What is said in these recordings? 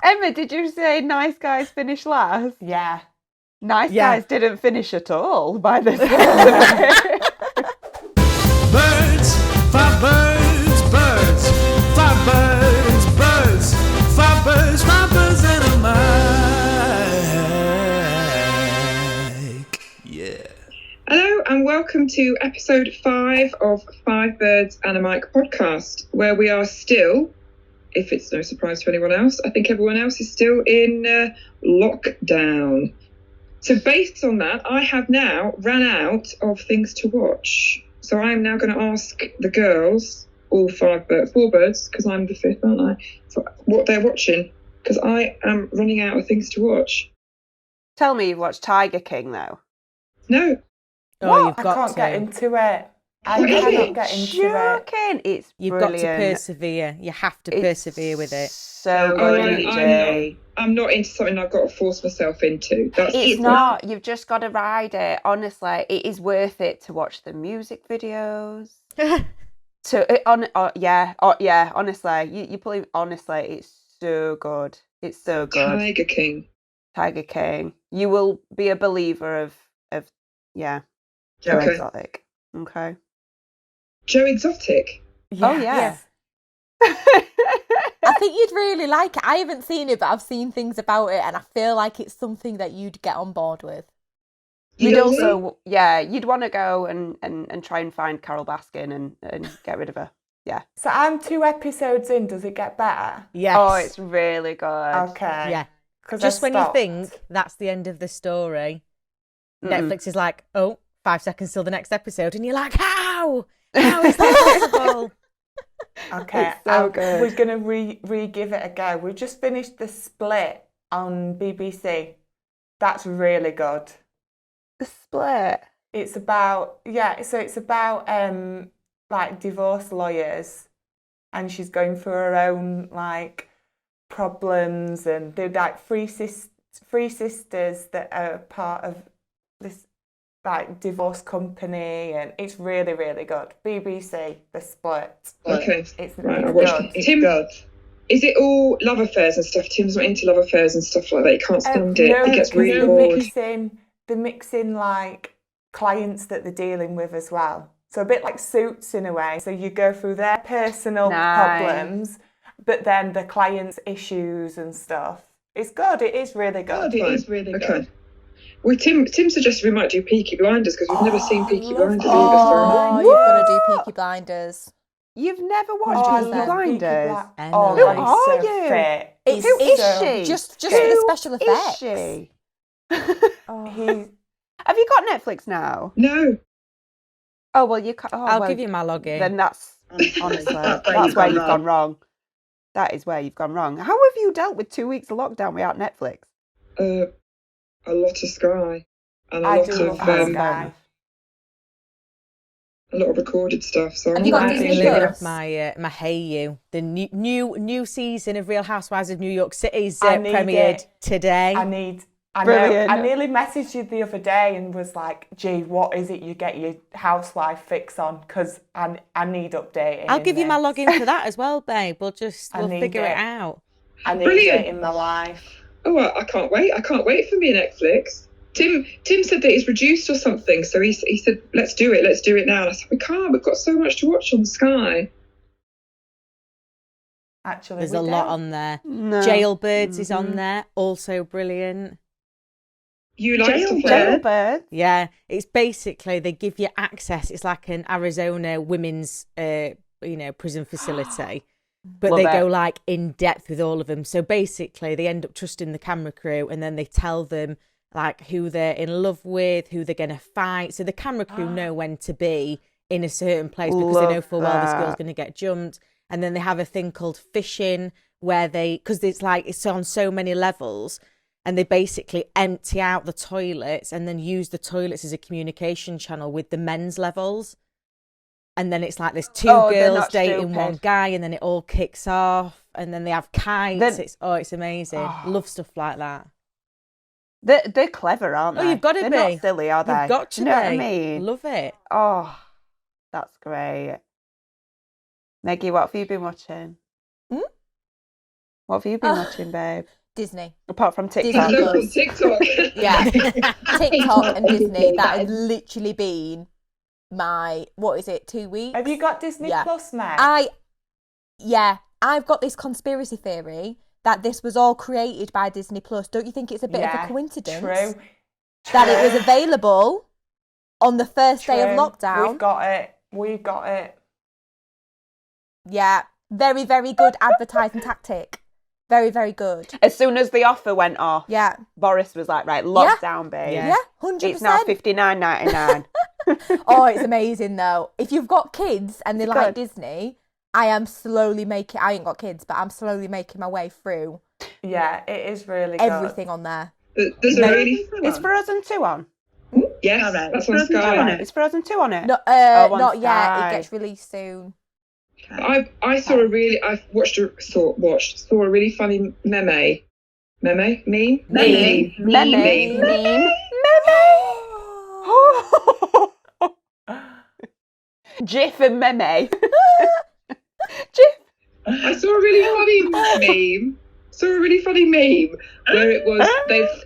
Emma, did you say nice guys finish last? Yeah. Nice guys didn't finish at all by the sound of it. Birds, five birds, birds, five birds, birds, five birds, five birds and a mic. Yeah. Hello and welcome to episode 5 of Five Birds and a Mic podcast, where we are still, if it's no surprise to anyone else, I think everyone else is still in lockdown. So based on that, I have now ran out of things to watch. So I'm now going to ask the girls, all four birds, because I'm the fifth, aren't I, for what they're watching, because I am running out of things to watch. Tell me you've watched Tiger King, though. No. Oh, I can't get into it. I cannot get into it. It's You've brilliant. got to persevere. You have to persevere with it. So good. I'm not into something I've got to force myself into. It's not. You've just got to ride it. Honestly, it is worth it to watch the music videos. Honestly, you believe. Honestly, it's so good. It's so good. Tiger King. You will be a believer of Joe Exotic. Okay. Joe Exotic. Yeah. Oh yeah. I think you'd really like it. I haven't seen it, but I've seen things about it, and I feel like it's something that you'd get on board with. You'd also, you'd want to go and try and find Carol Baskin and get rid of her. Yeah. So I'm 2 episodes in. Does it get better? Yes. Oh, it's really good. Okay. Yeah. Just when you think that's the end of the story, Netflix is like, 5 seconds till the next episode, and you're like, how? How is that possible? Okay, it's so good. We're going to re-give it a go. We've just finished The Split on BBC. That's really good. The Split? It's about, it's about like divorce lawyers, and she's going through her own like problems, and they're like three sisters that are part of this like divorce company, and it's really, really good. BBC, The Split. Okay. It's good. Tim, good. Is it all love affairs and stuff? Tim's not into love affairs and stuff like that. He can't stand it. He gets really bored. They're mixing like clients that they're dealing with as well. So a bit like Suits in a way. So you go through their personal problems, but then the client's issues and stuff. It's good. It is really good. It is really good. Well, Tim suggested we might do Peaky Blinders because we've never seen Peaky Blinders either. Oh, you've got to do Peaky Blinders. You've never watched Peaky Blinders? Who are you? Fit. Who is she? Just for the special effects. Is she? Have you got Netflix now? No. Oh well, you can't. I'll give you my login. Then that's honestly that's where you've gone wrong. That is where you've gone wrong. How have you dealt with 2 weeks of lockdown without Netflix? A lot of Sky and a lot of recorded stuff. So have you got Disney Plus? My Hey You, the new season of Real Housewives of New York City's premiered today. I nearly messaged you the other day and was like, gee, what is it you get your housewife fix on? Because I need updating. I'll give you my login for that as well, babe. We'll figure it out. I need it in my life. Oh, I can't wait. I can't wait for me Netflix. Tim said that it's reduced or something. So he said, let's do it. Let's do it now. And I said, we can't. We've got so much to watch on Sky. Actually, there's a lot on there. No. Jailbirds is on there. Also brilliant. You like Jailbirds? Yeah. It's basically, they give you access. It's like an Arizona women's, prison facility. But they go like in depth with all of them. So basically they end up trusting the camera crew, and then they tell them like who they're in love with, who they're going to fight. So the camera crew know when to be in a certain place because they know full well this girl's going to get jumped. And then they have a thing called fishing where because it's on so many levels, and they basically empty out the toilets and then use the toilets as a communication channel with the men's levels. And then it's like there's 2 girls dating one guy, and then it all kicks off, and then they have kites. It's amazing. Love stuff like that. They're clever, aren't they? Oh, you've got to They're be. Not silly, are they? You've got to be. You know what I mean? Love it. Oh, that's great. Maggie, what have you been watching? What have you been watching, babe? Disney. Apart from Disney TikTok. So Plus. from TikTok. Yeah. TikTok and Disney. That has literally been my, 2 weeks? Have you got Disney Plus, Meg? I've got this conspiracy theory that this was all created by Disney Plus. Don't you think it's a bit of a coincidence? True. That it was available on the first day of lockdown. We've got it. Yeah. Very, very good advertising tactic. Very, very good. As soon as the offer went off, Yeah. Boris was like, right, lockdown, babe. Yeah, 100%. It's now $59.99. Oh, it's amazing though. If you've got kids and they It's like good. Disney, I ain't got kids, but I'm slowly making my way through Yeah, it is really good. everything on there. There's a really fun Is one. Frozen 2 on? Yes, Alright. that's on Sky. Is Frozen 2 on it? No, on not yet. Sky. It gets released soon. I saw a really saw a really funny meme. Meme? Gif and meme. Gif. I saw a really funny meme. Where it was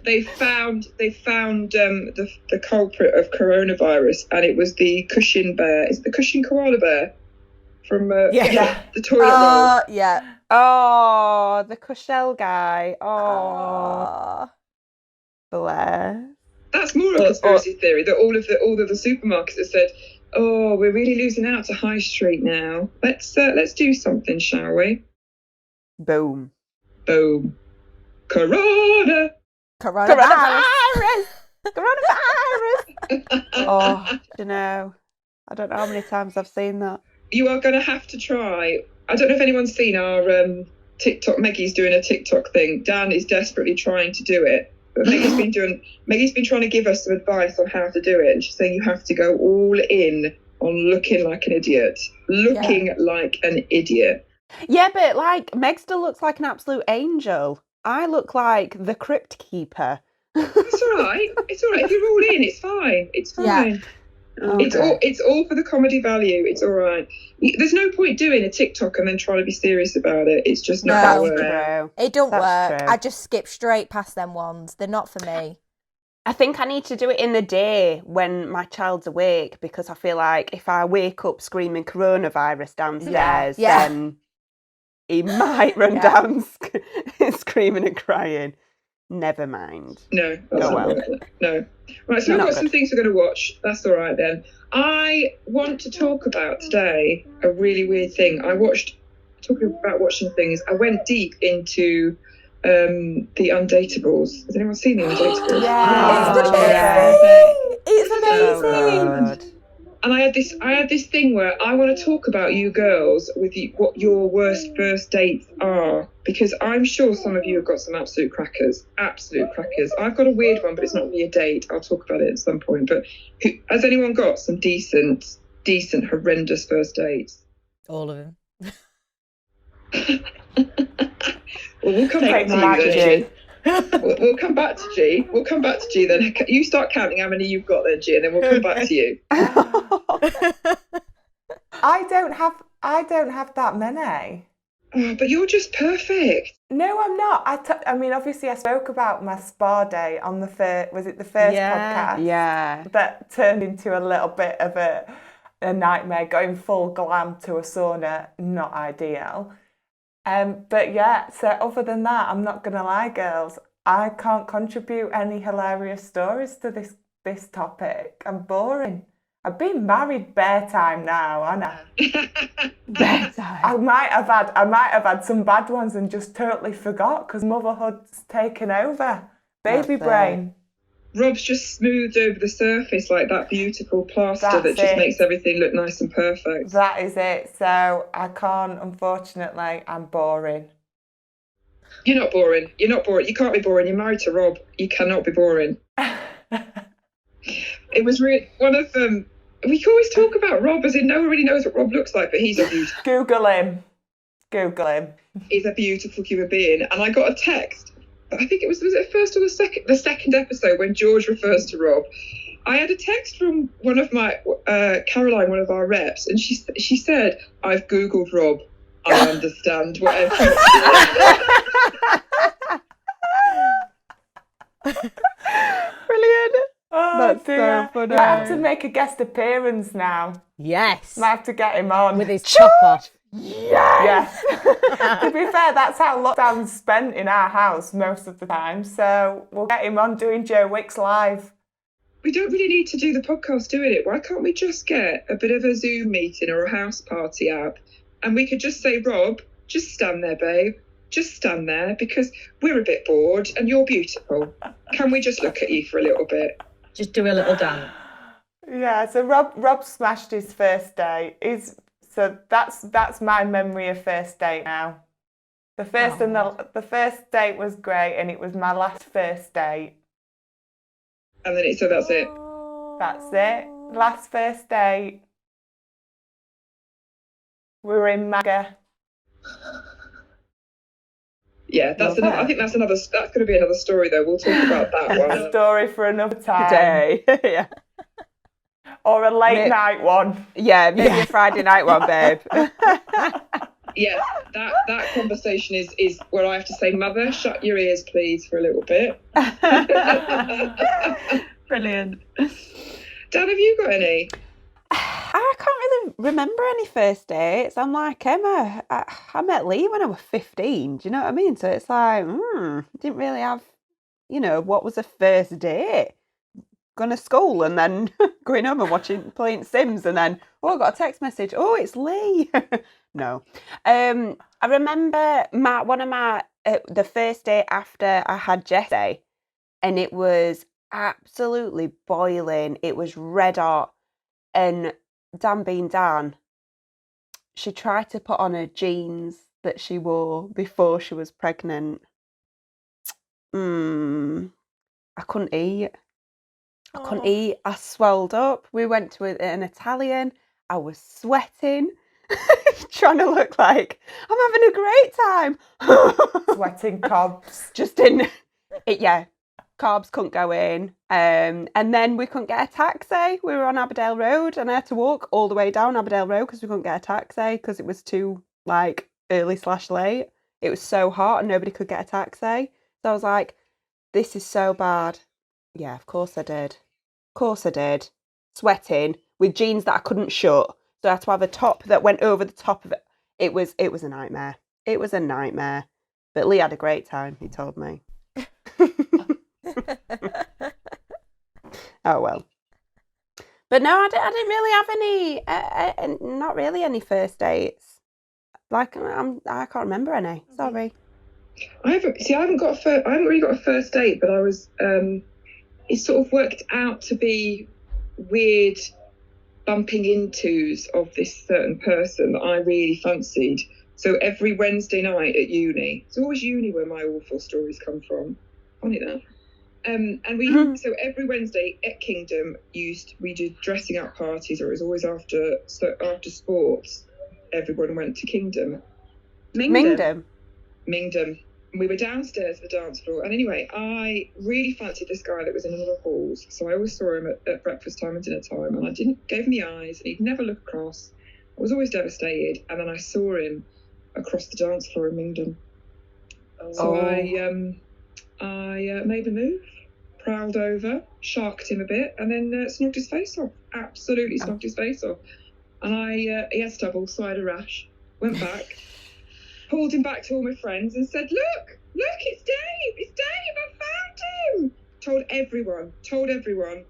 they found the culprit of coronavirus, and it was the cushion bear. Is it the cushion koala bear from the toilet roll? Yeah. Oh, the Cushell guy. Oh, bless. That's more a conspiracy theory that all of the supermarkets have said, "Oh, we're really losing out to High Street now. Let's do something, shall we?" Boom. Boom. Coronavirus. Coronavirus. Oh, I don't know how many times I've seen that. You are going to have to try. I don't know if anyone's seen our TikTok. Maggie's doing a TikTok thing. Dan is desperately trying to do it. But Maggie's been trying to give us some advice on how to do it. And she's saying you have to go all in on looking like an idiot. Yeah, but like Meg still looks like an absolute angel. I look like the crypt keeper. It's all right. It's all right. If you're all in, it's fine. It's fine. Yeah. Okay. It's all for the comedy value. It's all right. There's no point doing a TikTok and then trying to be serious about it. It's just not No. going to work. True. It don't That's work. true. I just skip straight past them ones. They're not for me. I think I need to do it in the day when my child's awake, because I feel like if I wake up screaming coronavirus downstairs, Yeah. then he might run down screaming and crying. Never mind. No, that's not well. working. No. Right, so we've Not got good. some things we're going to watch. That's all right then. I want to talk about today a really weird thing. Talking about watching things, I went deep into the Undateables. Has anyone seen the Undateables? Yeah. It's yeah. amazing. It's So amazing. good. And I had this thing where I want to talk about you girls with what your worst first dates are, because I'm sure some of you have got some absolute crackers. I've got a weird one, but it's not really a date. I'll talk about it at some point. But has anyone got some decent, horrendous first dates? All of them. Well, we'll come back to Take you the then, G. We'll come back to G. We'll come back to G then. You start counting how many you've got then, G, and then we'll come back to you. I don't have that many. Oh, but you're just perfect. No, I'm not. I mean, obviously, I spoke about my spa day on the first Yeah. podcast. Yeah. That turned into a little bit of a nightmare. Going full glam to a sauna, not ideal. But yeah, so other than that, I'm not gonna lie, girls, I can't contribute any hilarious stories to this topic. I'm boring. I've been married bare time now, haven't I? Bare time. I might have had some bad ones and just totally forgot because motherhood's taken over. Baby That's it. brain. Rob's just smoothed over the surface like that beautiful plaster That's that just it. makes everything look nice and perfect. That is it. So I can't, unfortunately, I'm boring. You're not boring. You can't be boring. You're married to Rob. You cannot be boring. It was really one of them. We can always talk about Rob as in no one really knows what Rob looks like, but he's a beautiful. Google him. He's a beautiful human being. And I got a text. I think was it first or the second episode when George refers to Rob. I had a text from one of my Caroline, one of our reps, and she said, "I've Googled Rob. I understand whatever." Brilliant. Oh, That's dear. so funny. I have to make a guest appearance now. Yes. I have to get him on. With his top off. Yes. To be fair, that's how lockdown's spent in our house most of the time. So we'll get him on doing Joe Wicks live. We don't really need to do the podcast doing it. Why can't we just get a bit of a Zoom meeting or a house party app, and we could just say, Rob, just stand there, babe. Just stand there, because we're a bit bored and you're beautiful. Can we just look at you for a little bit? Just do a little dance. Yeah, so Rob smashed his first date. So that's my memory of first date now. The first date was great, and it was my last first date. And then so that's it. That's it. Last first date. We were in MAGA. Yeah, I think that's going to be another story though. We'll talk about that one. Story for another time. Day. Yeah. Or a late night one. Yeah, maybe a Friday night one, babe. Yeah, that conversation is where I have to say, Mother, shut your ears, please, for a little bit. Brilliant. Dan, have you got any? I can't really remember any first dates. I'm like Emma. I met Lee when I was 15. Do you know what I mean? So it's like, didn't really have, what was a first date? Going to school and then going home and playing Sims, and then I got a text message. Oh, it's Lee. No. I remember the first day after I had Jessie, and it was absolutely boiling. It was red hot, and Dan being Dan, she tried to put on her jeans that she wore before she was pregnant. I couldn't eat. I swelled up. We went to an Italian. I was sweating, trying to look like I'm having a great time. Sweating cobs. Just didn't. Carbs couldn't go in. And then we couldn't get a taxi. We were on Aberdale Road, and I had to walk all the way down Aberdale Road because we couldn't get a taxi because it was too early/late. It was so hot and nobody could get a taxi. So I was like, this is so bad. Yeah, of course I did. Sweating with jeans that I couldn't shut. So I had to have a top that went over the top of it. It was a nightmare. But Lee had a great time, he told me. Oh well. But no, I didn't really have any, not really any first dates. I can't remember any. Sorry. I haven't really got a first date, but I was. It sort of worked out to be weird bumping intos of this certain person that I really fancied. So every Wednesday night at uni, it's always uni where my awful stories come from. Funny that. So every Wednesday at Kingdom we did dressing up parties, or it was always after sports. Everyone went to Kingdom. Mingdom. We were downstairs at the dance floor, and anyway, I really fancied this guy that was in one of the halls. So I always saw him at breakfast time and dinner time, and I gave him the eyes, and he'd never look across. I was always devastated, and then I saw him across the dance floor in Mingdom. So I made the move, prowled over, sharked him a bit, and then snogged his face off. Absolutely snogged his face off. And he had stubble, so I had a rash. Went back, pulled him back to all my friends and said, look, it's Dave, I found him. Told everyone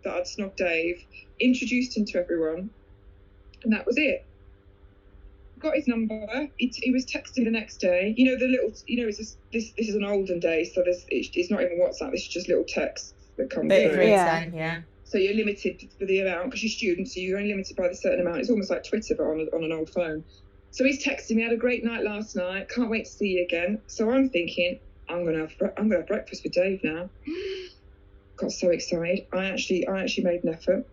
that I'd snogged Dave, introduced him to everyone, and that was it. Got his number. He was texting the next day. This is an olden day, so it's not even WhatsApp. This is just little texts that come through. Yeah. So you're limited for the amount because you're students, so you're only limited by the certain amount. It's almost like Twitter, but on an old phone. So he's texting me, had a great night last night. Can't wait to see you again. So I'm thinking, I'm gonna have breakfast with Dave now. Got so excited. I actually made an effort.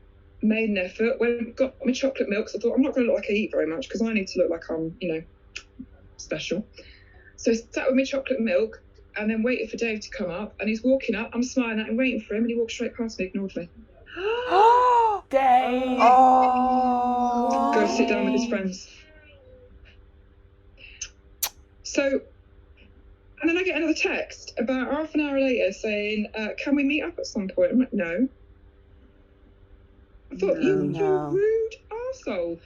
Got my chocolate milk. So I thought I'm not going to look like I eat very much because I need to look like I'm, special. So I sat with my chocolate milk and then waited for Dave to come up. And he's walking up. I'm smiling at him, waiting for him, and he walked straight past me, ignored me. Dave. Go sit down with his friends. So And then I get another text about half an hour later saying, can we meet up at some point? I'm like, no. I thought, you rude arsehole.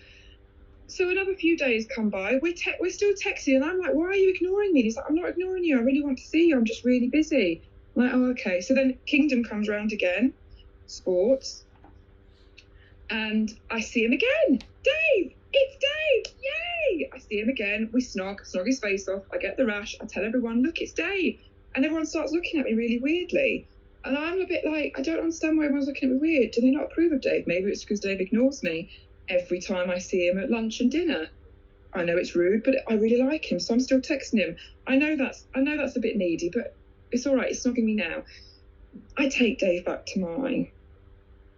So another few days come by, we're still texting, and I'm like, why are you ignoring me? And he's like, I'm not ignoring you, I really want to see you, I'm just really busy. I'm like, oh, okay. So then Kingdom comes round again, sports, and I see him again. Dave, it's Dave, yay! I see him again, we snog his face off, I get the rash, I tell everyone, look, it's Dave. And everyone starts looking at me really weirdly. And I'm a bit like, I don't understand why everyone's looking at me weird. Do they not approve of Dave? Maybe it's because Dave ignores me every time I see him at lunch and dinner. I know it's rude, but I really like him, so I'm still texting him. I know that's a bit needy, but it's all right, he's snogging me now. I take Dave back to mine.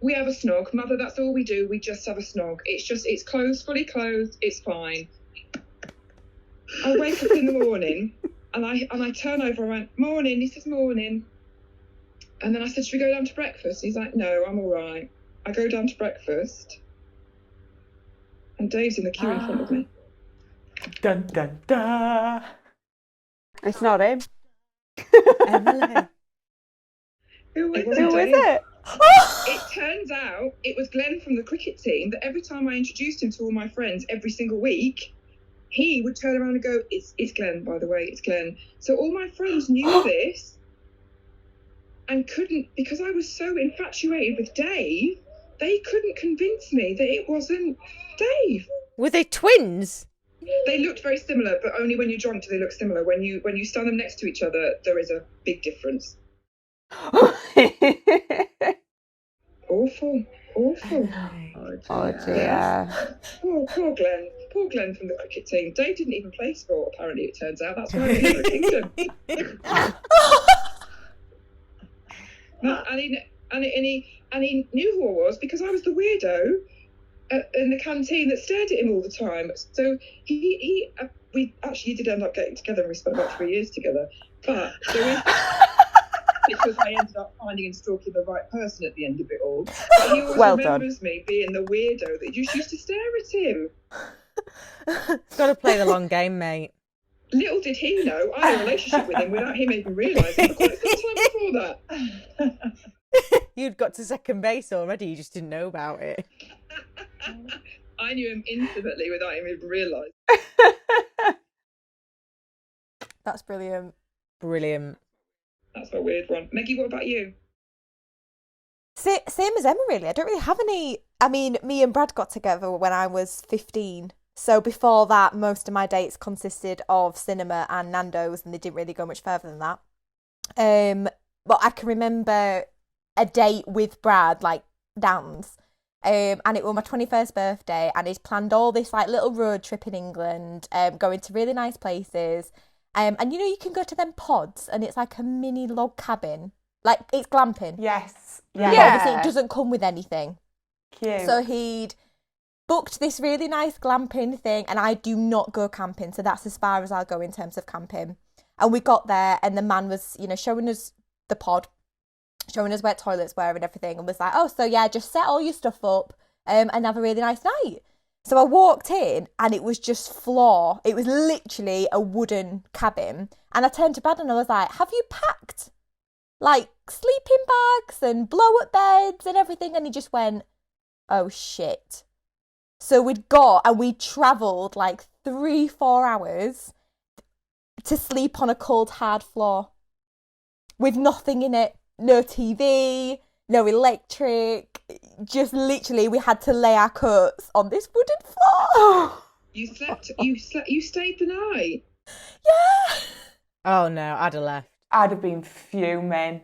We have a snog. Mother, that's all we do. We just have a snog. It's clothed, fully clothed. It's fine. I wake up in the morning and I turn over and I went, morning. He says, morning. And then I said, should we go down to breakfast? He's like, no, I'm all right. I go down to breakfast and Dave's in the queue in front of me. Dun, dun, dun. It's not him. Emily. Who is it? It turns out it was Glenn from the cricket team that every time I introduced him to all my friends every single week, he would turn around and go, it's Glenn, by the way, it's Glenn. So all my friends knew this and couldn't, because I was so infatuated with Dave, they couldn't convince me that it wasn't Dave. Were they twins? They looked very similar, but only when you're drunk do they look similar. When you stand them next to each other, there is a big difference. Awful. Oh dear. Poor Glenn from the cricket team. Dave didn't even play sport, apparently, it turns out. That's why he's in the Kingdom. And he knew who I was because I was the weirdo in the canteen that stared at him all the time. So we actually did end up getting together, and we spent about 3 years together. But there is... because I ended up finding and stalking the right person at the end of it all. But he always remembers me being the weirdo that just used to stare at him. Got to play the long game, mate. Little did he know I had a relationship with him without him even realising for quite some time before that. You'd got to second base already, you just didn't know about it. I knew him intimately without him even realising. That's brilliant. Brilliant. That's a weird one. Meggie, what about you? Same as Emma, really. I don't really have any... I mean, me and Brad got together when I was 15. So before that, most of my dates consisted of cinema and Nando's, and they didn't really go much further than that. But I can remember a date with Brad, like, Dan's. And it was my 21st birthday, and he's planned all this, like, little road trip in England, going to really nice places. And you know, you can go to them pods and it's like a mini log cabin. Like, it's glamping. Yes. Yeah. But obviously, it doesn't come with anything. Cute. So he'd booked this really nice glamping thing, and I do not go camping. So that's as far as I'll go in terms of camping. And we got there, and the man was, you know, showing us the pod, showing us where toilets were and everything, and was like, oh, so yeah, just set all your stuff up and have a really nice night. So I walked in and it was just floor. It was literally a wooden cabin. And I turned to Brad and I was like, have you packed like sleeping bags and blow up beds and everything? And he just went, oh shit. So we'd got and we travelled like 3-4 hours to sleep on a cold hard floor with nothing in it. No TV, no electric. Just literally, we had to lay our coats on this wooden floor. You stayed the night? Yeah. Oh no, I'd have left. I'd have been fuming.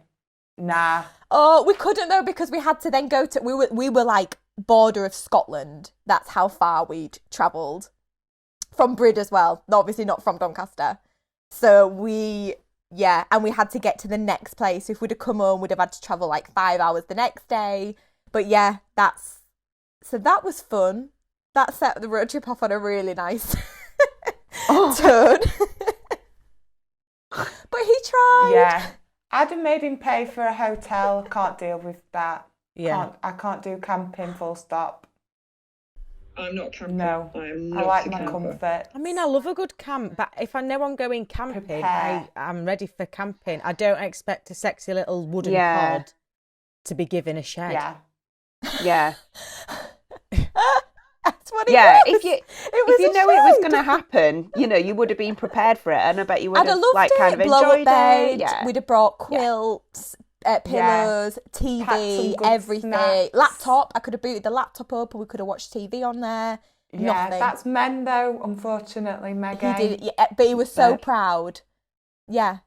Nah. Oh, we couldn't though, because we had to then go to, we were like border of Scotland. That's how far we'd travelled. From Brid as well, obviously not from Doncaster. So and we had to get to the next place. If we'd have come home, we'd have had to travel like 5 hours the next day. But yeah, that was fun. That set the road trip off on a really nice turn. But he tried. Yeah. I'd have made him pay for a hotel. Can't deal with that. Yeah. I can't do camping, full stop. I'm not a camper. No, I am I not like a my camper. comfort. I mean, I love a good camp, but if I know I'm going camping, Prepare. I'm ready for camping. I don't expect a sexy little wooden Yeah. pod to be given a shed. Yeah. Yeah. That's what it Yeah, was. if you a know it was shed. going to happen, you know, you would have been prepared for it, and I bet you would I'd have have loved like it. kind of Blow up enjoyed bed. it. Yeah, We'd have brought quilts, pillows, Packed some TV, good everything. snacks. Laptop. I could have booted the laptop up, and we could have watched TV on there. Yeah, Nothing. that's men though, unfortunately, Megan. He did, yeah, but he was so But- proud. Yeah.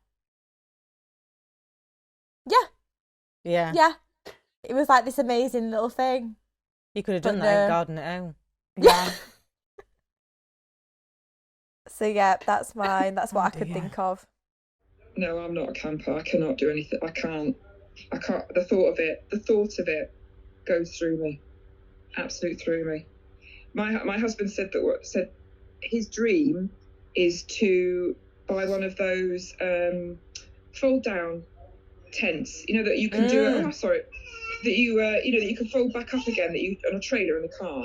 Yeah. Yeah. Yeah. It was like this amazing little thing. You could have done But that in no. garden at home. Yeah. So yeah, that's mine. That's what Oh, I could dear. think of. No, I'm not a camper. I cannot do anything. I can't. The thought of it goes through me. Absolute through me. My husband said his dream is to buy one of those fold down tents. You know that you can do. Oh, sorry. That you that you can fold back up again. That you on a trailer in the car.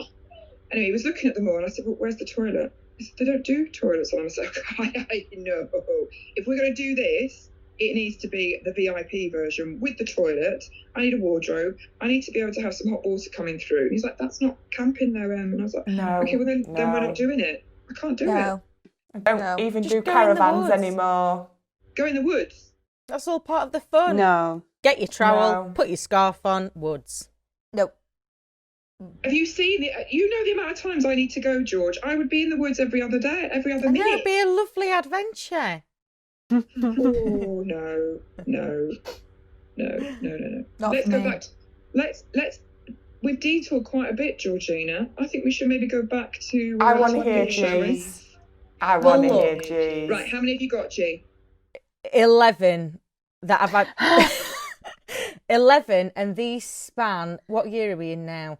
Anyway, he was looking at them all, and I said, "Well, where's the toilet?" He said, "They don't do toilets on them." I said, "I know. If we're going to do this, it needs to be the VIP version with the toilet. I need a wardrobe. I need to be able to have some hot water coming through." And he's like, "That's not camping though, Em." And I was like, No. "Okay, well then we're no. not doing it. I can't do it. No. I don't No. even Just do go in the caravans woods. anymore. Go in the woods." That's all part of the fun. no. Get your trowel, No. put your scarf on, woods. Nope. Have you seen it? You know the amount of times I need to go, George. I would be in the woods every other day, every other I know, minute. it'd be a lovely adventure. Oh no. Not Let's for go me. back. Let's. We've detoured quite a bit, Georgina. I think we should maybe go back to. I want to hear topic, shall we? G's. I want to Well, hear look. G's. Right, how many have you got, G? 11 that I've had. 11, and these span. What year are we in now?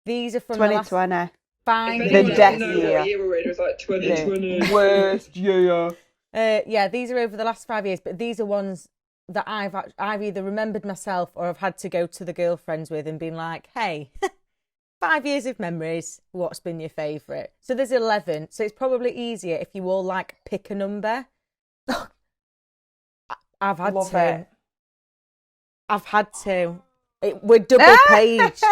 These are from the last 2020. 5 If The anyone years. death doesn't know year. what year we're in, it was like 2020. Worst year. Yeah, these are over the last 5 years, but these are ones that I've either remembered myself or I've had to go to the girlfriends with and been like, "Hey, 5 years of memories. What's been your favourite?" So there's 11. So it's probably easier if you all like pick a number. I've had Love to. it. I've had to. We're double paged.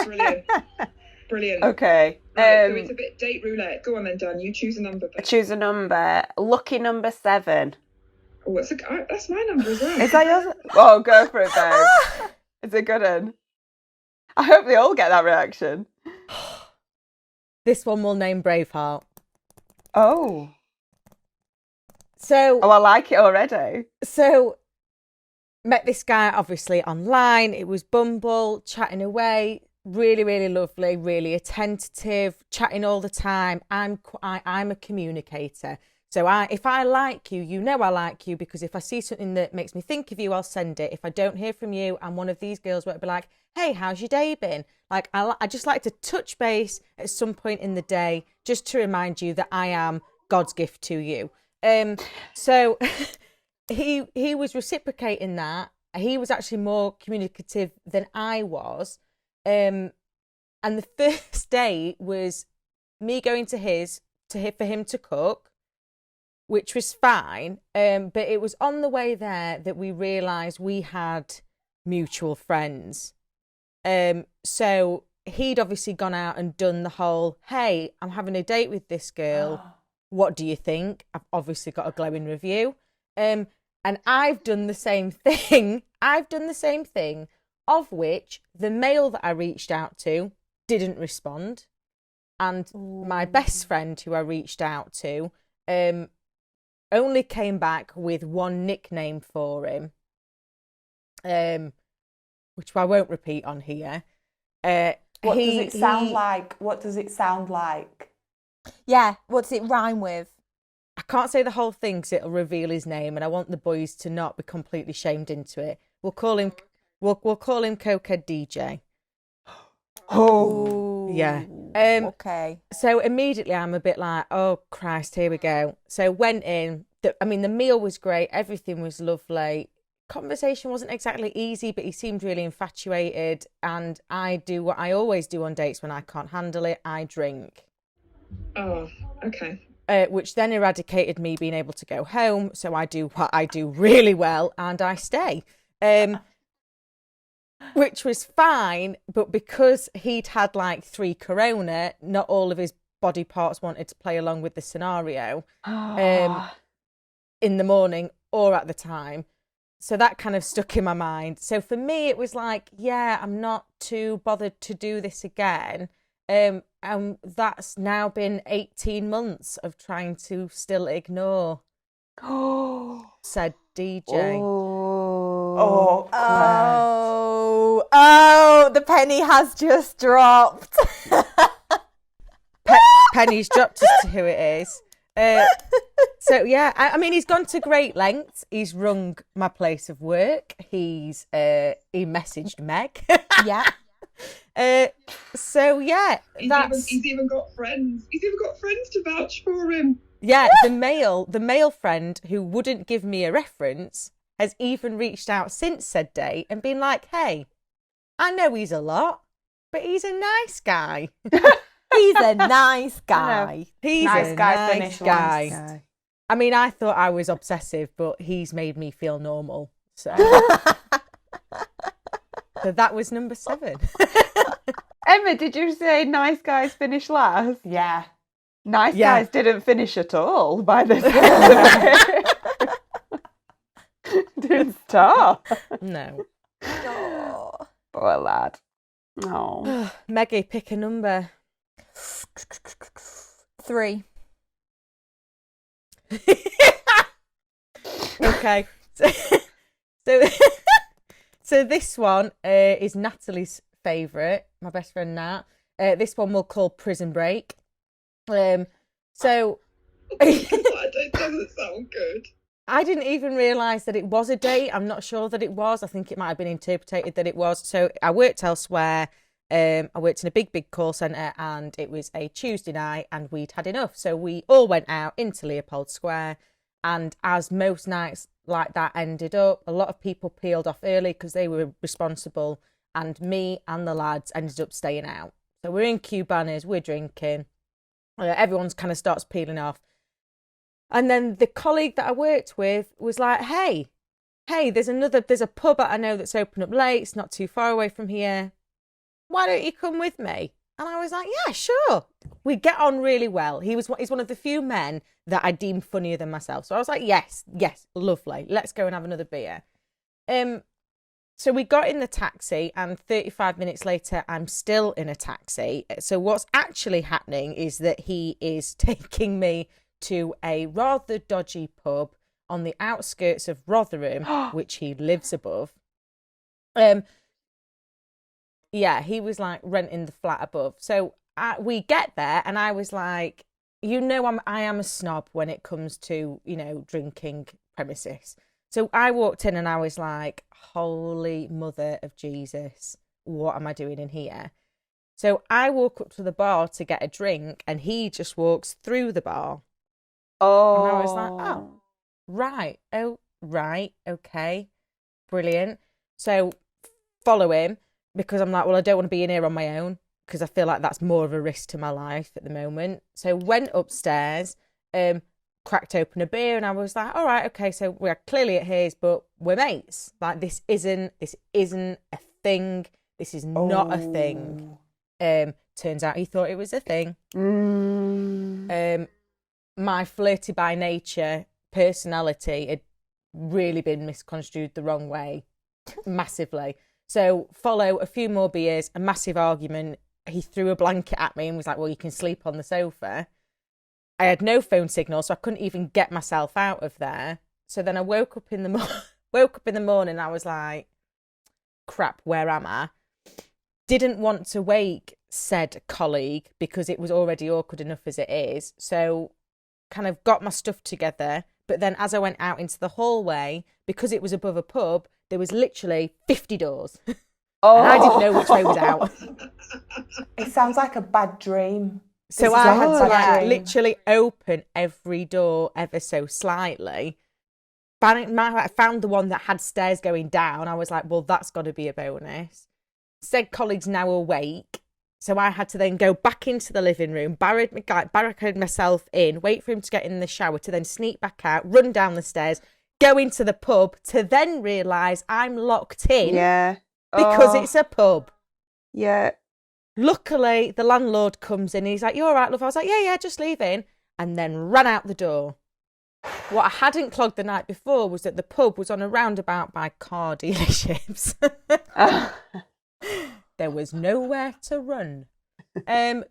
Brilliant. Okay. Right, so it's a bit date roulette. Go on then, Dan. You choose a number. Then. Choose a number. Lucky number 7. Oh, that's my number as well. Is that yours? Oh, go for it, babe. It's a good one. I hope they all get that reaction. This one we'll name Braveheart. Oh. So Oh, I like it already. Met this guy obviously online. It was Bumble, chatting away. Really, really lovely, really attentive, chatting all the time. I'm a communicator. So if I like you, you know I like you, because if I see something that makes me think of you, I'll send it. If I don't hear from you, I'm one of these girls where it'll be like, "Hey, how's your day been?" Like I just like to touch base at some point in the day just to remind you that I am God's gift to you. So he was reciprocating that. He was actually more communicative than I was. And the first day was me going to for him to cook, which was fine. But it was on the way there that we realised we had mutual friends. So he'd obviously gone out and done the whole, "Hey, I'm having a date with this girl. What do you think?" I've obviously got a glowing review. And I've done the same thing. Of which the male that I reached out to didn't respond. And my best friend who I reached out to only came back with one nickname for him, which I won't repeat on here. What does it sound like? What does it sound like? Yeah. What does it rhyme with? I can't say the whole thing because it'll reveal his name, and I want the boys to not be completely shamed into it. We'll call him Cokehead DJ. Oh. Yeah. Okay. So immediately I'm a bit like, "Oh Christ, here we go." So went in. The meal was great. Everything was lovely. Conversation wasn't exactly easy, but he seemed really infatuated. And I do what I always do on dates when I can't handle it. I drink. Oh, okay. Which then eradicated me being able to go home. So I do what I do really well, and I stay. Which was fine, but because he'd had like 3 corona, not all of his body parts wanted to play along with the scenario in the morning or at the time. So that kind of stuck in my mind. So for me, it was like, yeah, I'm not too bothered to do this again. And that's now been 18 months of trying to still ignore, said DJ. Oh, the penny has just dropped. Penny's dropped as to who it is. So yeah, I mean, he's gone to great lengths. He's rung my place of work. He messaged Meg. Yeah. So yeah, he's even got friends. He's even got friends to vouch for him. Yeah, the male friend who wouldn't give me a reference has even reached out since said day and been like, "Hey, I know he's a lot, but he's a nice guy." He's a nice guy. He's Nice a guy nice finished guy. last. I mean, I thought I was obsessive, but he's made me feel normal. So, so that was number 7. Emma, did you say nice guys finish last? Yeah. Nice Yeah. guys didn't finish at all by the sound of it. Didn't start. No. Poor lad. Oh. Meggie, pick a number. 3. Okay. So this one is Natalie's favourite, my best friend Nat. This one we'll call Prison Break. So It doesn't sound good. I didn't even realise that it was a date. I'm not sure that it was. I think it might have been interpreted that it was. So I worked elsewhere. I worked in a big call centre, and it was a Tuesday night, and we'd had enough. So we all went out into Leopold Square, and as most nights like that ended up, a lot of people peeled off early because they were responsible, and me and the lads ended up staying out. So we're in Cubanas, we're drinking, everyone's kind of starts peeling off. And then the colleague that I worked with was like, hey, there's a pub that I know that's open up late, it's not too far away from here. Why don't you come with me? And I was like, yeah, sure. We get on really well. He's one of the few men that I deem funnier than myself. So I was like, yes, lovely. Let's go and have another beer. So we got in the taxi, and 35 minutes later, I'm still in a taxi. So what's actually happening is that he is taking me to a rather dodgy pub on the outskirts of Rotherham, which he lives above. Yeah, he was like renting the flat above. So we get there, and I was like, I am a snob when it comes to, drinking premises. So I walked in and I was like, holy mother of Jesus, what am I doing in here? So I walk up to the bar to get a drink, and he just walks through the bar. Oh. And I was like, oh, right. Oh, right. Okay. Brilliant. So follow him, because I'm like, well, I don't want to be in here on my own, because I feel like that's more of a risk to my life at the moment. So went upstairs, cracked open a beer, and I was like, all right, okay, so we're clearly at his, but we're mates. Like, this isn't a thing. This is not a thing. Turns out he thought it was a thing. My flirty by nature personality had really been misconstrued the wrong way, massively. So follow a few more beers, a massive argument. He threw a blanket at me and was like, well, you can sleep on the sofa. I had no phone signal, so I couldn't even get myself out of there. So then I woke up in the morning and I was like, crap, where am I? Didn't want to wake said colleague because it was already awkward enough as it is. So kind of got my stuff together. But then as I went out into the hallway, because it was above a pub, there was literally 50 doors. Oh. And I didn't know which way was out. It sounds like a bad dream. So This is I like had a to bad dream. literally open every door ever so slightly. I found the one that had stairs going down. I was like, well, that's got to be a bonus. Said colleague's now awake. So I had to then go back into the living room, barricade myself in, wait for him to get in the shower, to then sneak back out, run down the stairs, go into the pub, to then realise I'm locked in because it's a pub. Yeah. Luckily, the landlord comes in and he's like, "You all right, love?" I was like, yeah, just leaving. And then ran out the door. What I hadn't clogged the night before was that the pub was on a roundabout by car dealerships. There was nowhere to run.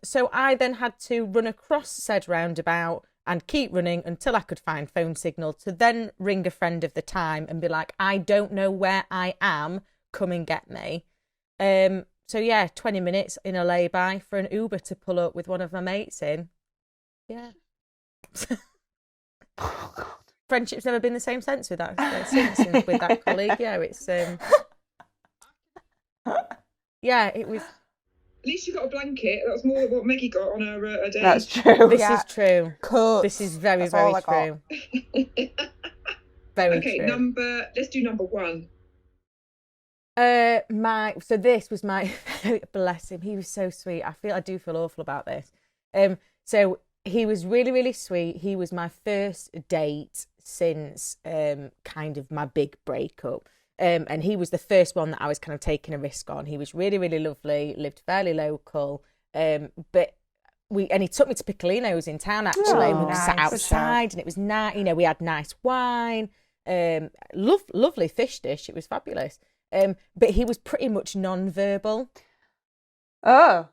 So I then had to run across said roundabout and keep running until I could find phone signal to then ring a friend of the time and be like, "I don't know where I am. Come and get me." So yeah, 20 minutes in a lay-by for an Uber to pull up with one of my mates in. Yeah. Oh, God. Friendship's never been the same since with that with that colleague. Yeah, it's yeah, it was. At least you got a blanket. That was more than what Meggie got on her day. That's true. This is true. Coats. This is very, That's very all I got. true. Very Okay, true. let's do number one. So this was my bless him. He was so sweet. I do feel awful about this. So he was really, really sweet. He was my first date since kind of my big breakup. And he was the first one that I was kind of taking a risk on. He was really, really lovely, lived fairly local. But he took me to Piccolino's in town actually, and we nice. sat outside and it was nice. You know, we had nice wine, lovely fish dish. It was fabulous. But he was pretty much non-verbal. Oh.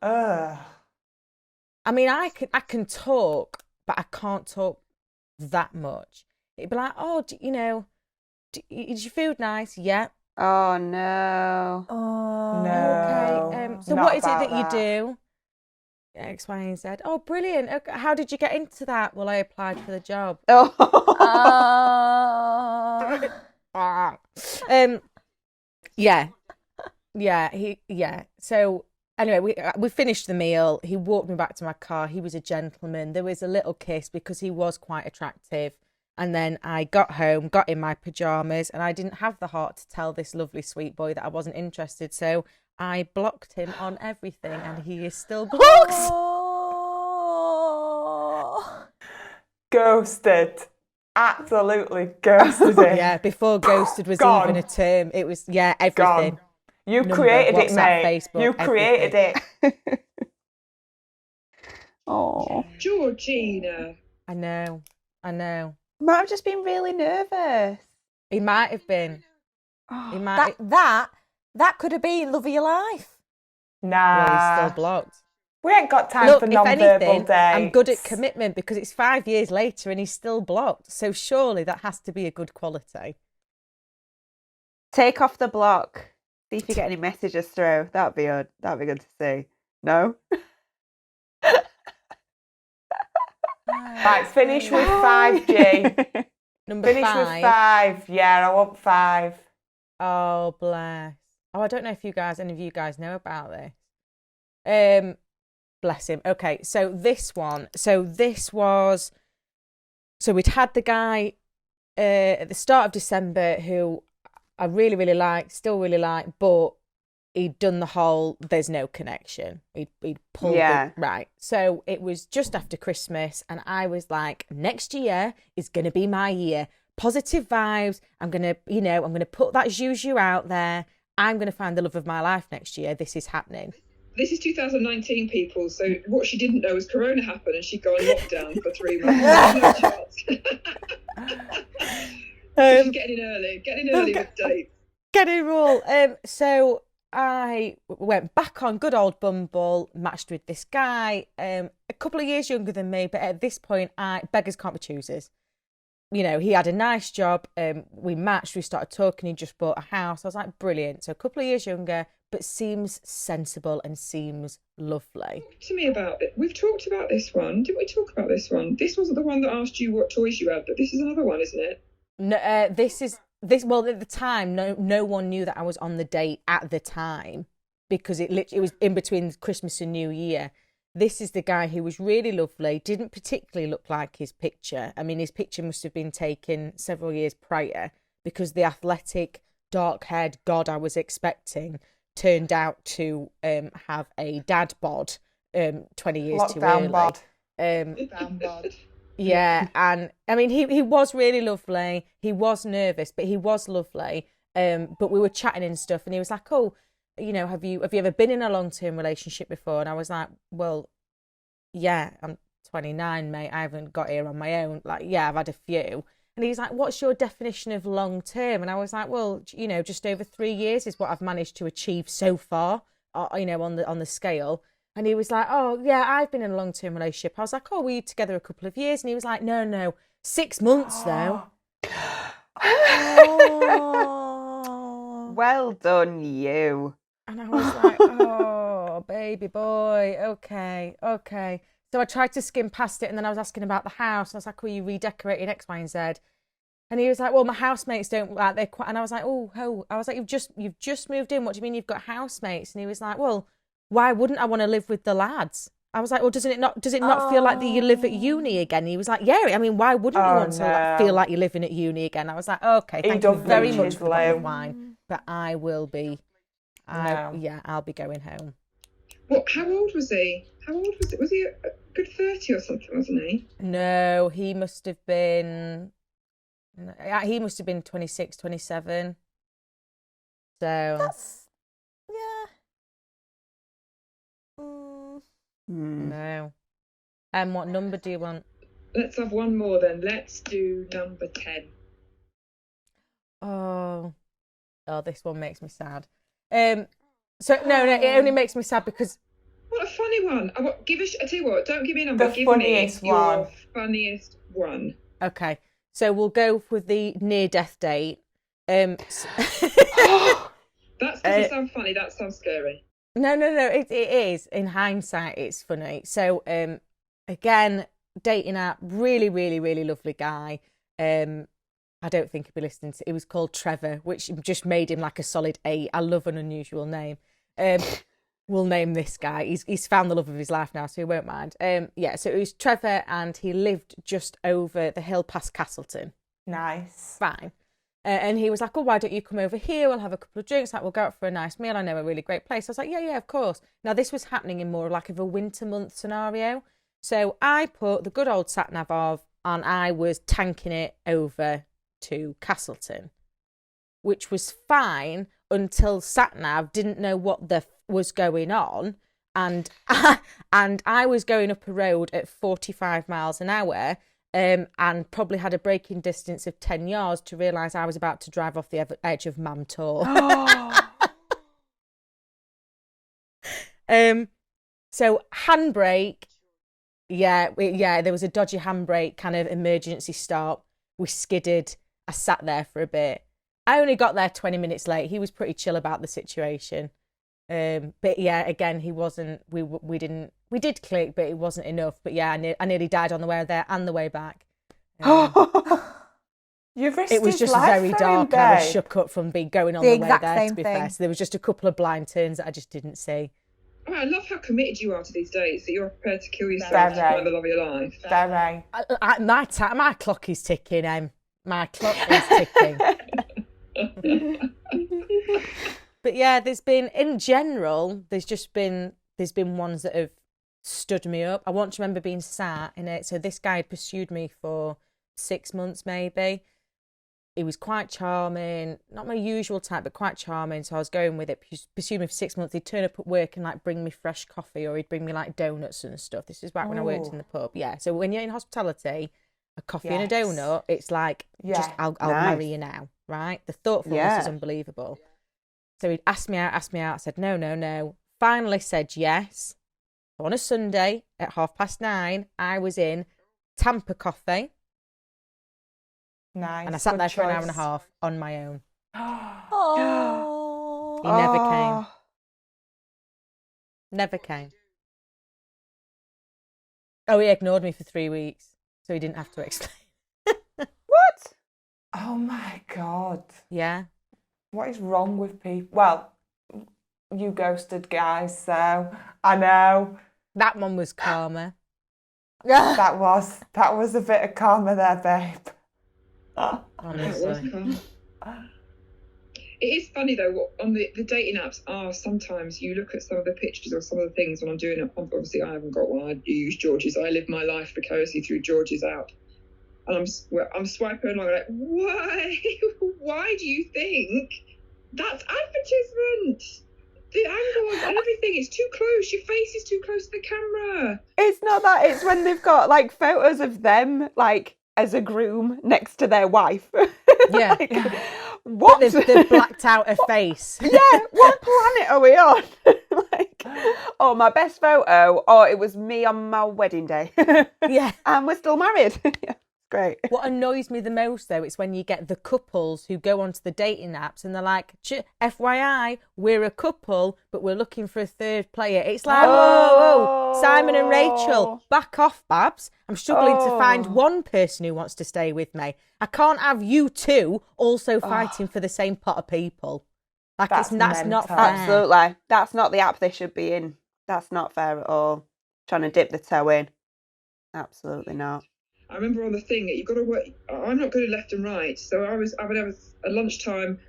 I mean, I can talk, but I can't talk that much. It'd be like, "Oh, is your food nice?" "Yeah." Oh, no. Oh, No. Okay. So not what is it about that you that. do? X, Y, and Z. "Oh, brilliant. Okay. How did you get into that?" "Well, I applied for the job." Oh. Yeah. So anyway, we finished the meal. He walked me back to my car. He was a gentleman. There was a little kiss because he was quite attractive. And then I got home, got in my pajamas, and I didn't have the heart to tell this lovely sweet boy that I wasn't interested. So I blocked him on everything, and he is still blocked. Oh. Ghosted. Absolutely ghosted him. Yeah, before ghosted was Gone. even a term. It was, everything. Gone. You Number, created it, WhatsApp, mate. Facebook, You created it. Oh. Georgina. I know. Might have just been really nervous. He might have been. He might. That could have been love of your life. Nah. Well, he's still blocked. We ain't got time Look, for if non-verbal anything, dates. I'm good at commitment because it's 5 years later and he's still blocked. So surely that has to be a good quality. Take off the block. See if you get any messages through. That'd be good. That'd be good to see. No? Right, finish with 5G. Number Finish 5. with 5. Yeah, I want 5. Oh, bless. Oh, I don't know if any of you guys know about this. Bless him. Okay, so this was, we'd had the guy at the start of December who I really, really liked, still really like, but he'd done the whole, there's no connection. He'd pulled right. So it was just after Christmas and I was like, next year is going to be my year. Positive vibes. I'm going to put that juju out there. I'm going to find the love of my life next year. This is happening. This is 2019, people. So what she didn't know was Corona happened and she'd go on lockdown for 3 months. No chance. She's getting in early with dates. Getting all. So I went back on good old Bumble, matched with this guy, a couple of years younger than me, but at this point, beggars can't be choosers. You know, he had a nice job. We matched. We started talking. He just bought a house. I was like, brilliant. So a couple of years younger, but seems sensible and seems lovely. Talk to me about it. We've talked about this one. Didn't we talk about this one? This wasn't the one that asked you what toys you had, but this is another one, isn't it? No, well, at the time, no one knew that I was on the date at the time because it was in between Christmas and New Year. This is the guy who was really lovely, didn't particularly look like his picture. I mean, his picture must have been taken several years prior because the athletic, dark-haired god I was expecting turned out to have a dad bod 20 years too Lockdown early. bod. Down bod. Yeah, and I mean, he was really lovely. He was nervous, but he was lovely. But we were chatting and stuff, and he was like, "Oh, you know, have you ever been in a long-term relationship before?" And I was like, "Well, yeah, I'm 29, mate. I haven't got here on my own. Like, yeah, I've had a few." And he's like, "What's your definition of long-term?" And I was like, "Well, you know, just over 3 years is what I've managed to achieve so far, you know, on the scale." And he was like, "Oh, yeah, I've been in a long-term relationship." I was like, "Oh, were you together a couple of years?" And he was like, No, 6 months though." Oh. Well done, you. And I was like, "Oh, baby boy, okay." So I tried to skim past it, and then I was asking about the house. And I was like, "Are you redecorating X, Y, and Z?" And he was like, "Well, my housemates don't like they're quite." And I was like, "Oh." I was like, "You've just moved in. What do you mean you've got housemates?" And he was like, "Well, why wouldn't I want to live with the lads?" I was like, "Well, does it not feel like that you live at uni again?" And he was like, "Yeah, I mean, why wouldn't you want to feel like you're living at uni again?" I was like, "Okay, thank you very much for the bottle of wine, but I will be, I'll be going home." What? How old was he? How old was it? Was he a good 30 or something, wasn't he? No, he must have been 26, 27. So That's yeah. no. What number do you want? Let's have one more then. Let's do number 10. Oh, this one makes me sad. So no, it only makes me sad because What a funny one. I tell you what, don't give me a number. The Give funniest me your one. funniest one. okay, so we'll go with the near-death date. That doesn't sound funny. That sounds scary. No, it is. In hindsight, it's funny. So, again, dating app, really, really, really lovely guy. I don't think he'll be listening to it. It was called Trevor, which just made him like a solid 8. I love an unusual name. We'll name this guy. He's found the love of his life now, so he won't mind. So it was Trevor, and he lived just over the hill past Castleton. Nice. Fine. And he was like, "Oh, why don't you come over here? We'll have a couple of drinks. Like, we'll go out for a nice meal. I know a really great place." I was like, yeah, of course. Now, this was happening in more like of a winter month scenario. So I put the good old sat nav of, and I was tanking it over to Castleton, which was fine until sat nav didn't know what was going on. And I was going up a road at 45 miles an hour. And probably had a braking distance of 10 yards to realise I was about to drive off the edge of Mamtor. So handbrake, there was a dodgy handbrake kind of emergency stop. We skidded. I sat there for a bit. I only got there 20 minutes late. He was pretty chill about the situation. But yeah, again, he wasn't. We did click, but it wasn't enough. But yeah, I nearly died on the way there and the way back. You risked It was his just life very for dark. him, I was babe. shook up from going on The the way exact there. same To be thing. fair, so there was just a couple of blind turns that I just didn't see. Oh, I love how committed you are to these dates, that you're prepared to kill yourself to Very. find the love of your life. Very. My clock is ticking, Em. My clock is ticking. But yeah, there's been ones that have stood me up. I want to remember being sat in it. So this guy had pursued me for 6 months, maybe. He was quite charming, not my usual type, but quite charming. So I was going with it. He pursued me for 6 months. He'd turn up at work and like bring me fresh coffee, or he'd bring me like donuts and stuff. This is back when I worked in the pub. Yeah. So when you're in hospitality, a coffee and a donut, it's like, just I'll marry you now, right? The thoughtfulness is unbelievable. So he'd asked me out. I said, no. Finally said yes. So on a Sunday at 9:30, I was in Tampa Coffee. Nice. And I sat Good there for an hour choice. and a half on my own. Oh. He never came. Never came. Oh, he ignored me for 3 weeks, so he didn't have to explain. What? Oh my God. Yeah. What is wrong with people? Well, you ghosted guys, so I know. That one was karma. That was a bit of karma there, babe. That was Honestly. calm. It is funny though, on the dating apps are sometimes you look at some of the pictures or some of the things when I'm doing it. Obviously, I haven't got one. I use George's. I live my life vicariously through George's out. And I'm swiping along like, why do you think that's advertisement? The angles and everything is too close. Your face is too close to the camera. It's not that. It's when they've got like photos of them like as a groom next to their wife. Yeah. Like, what? They've blacked out a face. Yeah, what planet are we on? Like, oh, my best photo. Oh, it was me on my wedding day. Yeah. And we're still married. Yeah, great. What annoys me the most, though, is when you get the couples who go onto the dating apps and they're like, FYI, we're a couple, but we're looking for a third player. It's like, whoa, Simon and Rachel, back off, Babs. I'm struggling to find one person who wants to stay with me. I can't have you two also fighting for the same pot of people. Like, that's not fair. Absolutely. That's not the app they should be in. That's not fair at all. Trying to dip the toe in. Absolutely not. I remember on the thing that you've got to work. I'm not good at left and right, so I would have a lunchtime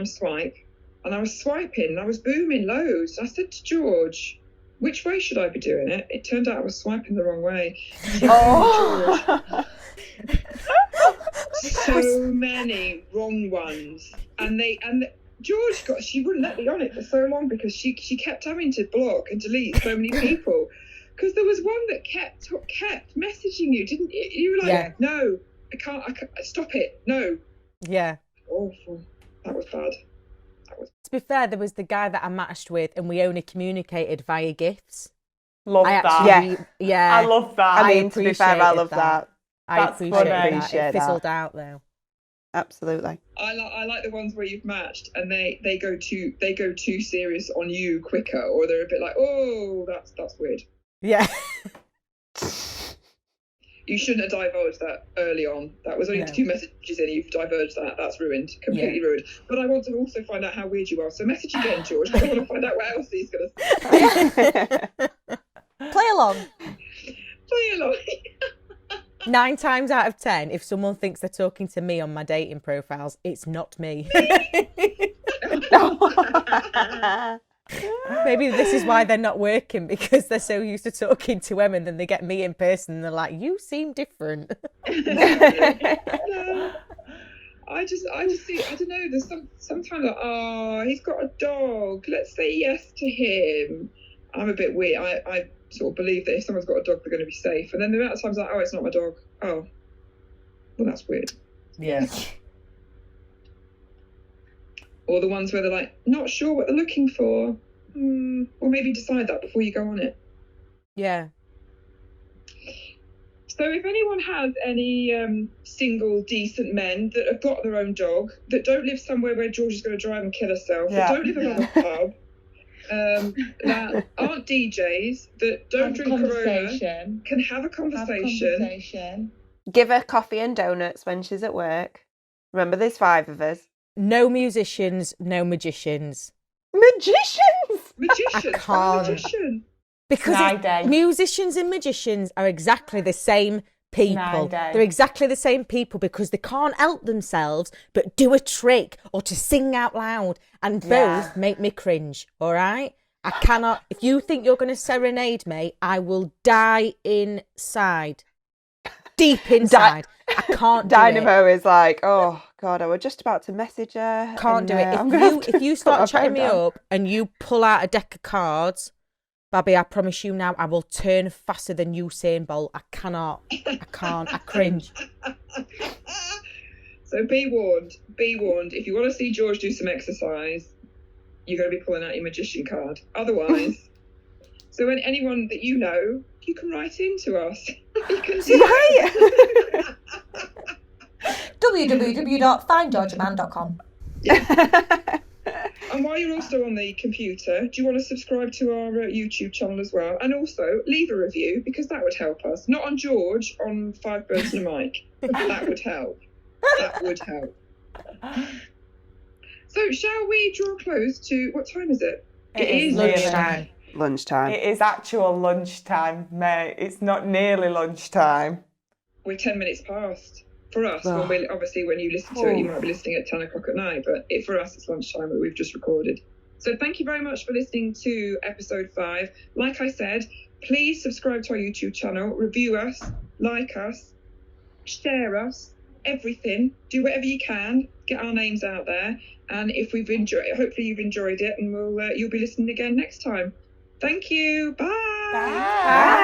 swipe, and I was swiping and I was booming loads. I said to George, which way should I be doing it? It turned out I was swiping the wrong way. Oh. So many wrong ones, and George she wouldn't let me on it for so long because she kept having to block and delete so many people because there was one that kept messaging you, didn't you? You were like, no, I can't, stop it, no. Yeah. Awful. That was bad. To be fair, there was the guy that I matched with and we only communicated via gifts. Love that. Yeah. I love that. I mean, to be fair, I love that. I That's appreciate funny. that. It fizzled out though. Absolutely. I like the ones where you've matched and they go too serious on you quicker, or they're a bit like, oh, that's weird. Yeah. You shouldn't have divulged that early on. That was only 2 messages in. You've diverged that. That's ruined. Completely ruined. But I want to also find out how weird you are. So message again, George. I want to find out what else he's going to say. Play along. Play along. 9 times out of 10, if someone thinks they're talking to me on my dating profiles, it's not me. Maybe this is why they're not working, because they're so used to talking to them and then they get me in person and they're like, you seem different. No. I just see, I don't know, there's sometimes like, oh, he's got a dog, let's say yes to him. I'm a bit weird. I sort of believe that if someone's got a dog, they're going to be safe. And then the amount of times like, oh, it's not my dog. Oh, well, that's weird. Yeah. Or the ones where they're like, not sure what they're looking for. Or maybe decide that before you go on it. Yeah. So if anyone has any single, decent men that have got their own dog, that don't live somewhere where George is going to drive and kill herself, that don't live in a pub, that aren't DJs, that don't drink Corona, can have a conversation. Give her coffee and donuts when she's at work. Remember, there's 5 of us. No musicians, no magicians. Magicians! Magicians? I can't. Magician? Because musicians and magicians are exactly the same people. They're exactly the same people because they can't help themselves but do a trick or to sing out loud. And both make me cringe, all right? I cannot. If you think you're going to serenade me, I will die inside. Deep inside. I can't do Dynamo is like, oh, God, I was just about to message her. Can't do it. If you start chatting me up and you pull out a deck of cards, Babby, I promise you now, I will turn faster than Usain Bolt. I cannot. I can't. I cringe. So be warned. Be warned. If you want to see George do some exercise, you're going to be pulling out your magician card. Otherwise, so anyone that you know, you can write into us. You can www.findgeorgeman.com. And while you're also on the computer, do you want to subscribe to our YouTube channel as well? And also leave a review, because that would help us. Not on George, on 5 Birds and a Mic. That would help. That would help. So shall we draw close to, what time is it? It is lunchtime. Lunchtime. It is actual lunchtime, mate. It's not nearly lunchtime. We're 10 minutes past. For us, when you listen to it, you might be listening at 10 o'clock at night, but for us, it's lunchtime that we've just recorded. So thank you very much for listening to episode 5. Like I said, please subscribe to our YouTube channel, review us, like us, share us, everything. Do whatever you can, get our names out there. And if we've enjoyed it, hopefully you've enjoyed it, and you'll be listening again next time. Thank you. Bye. Bye.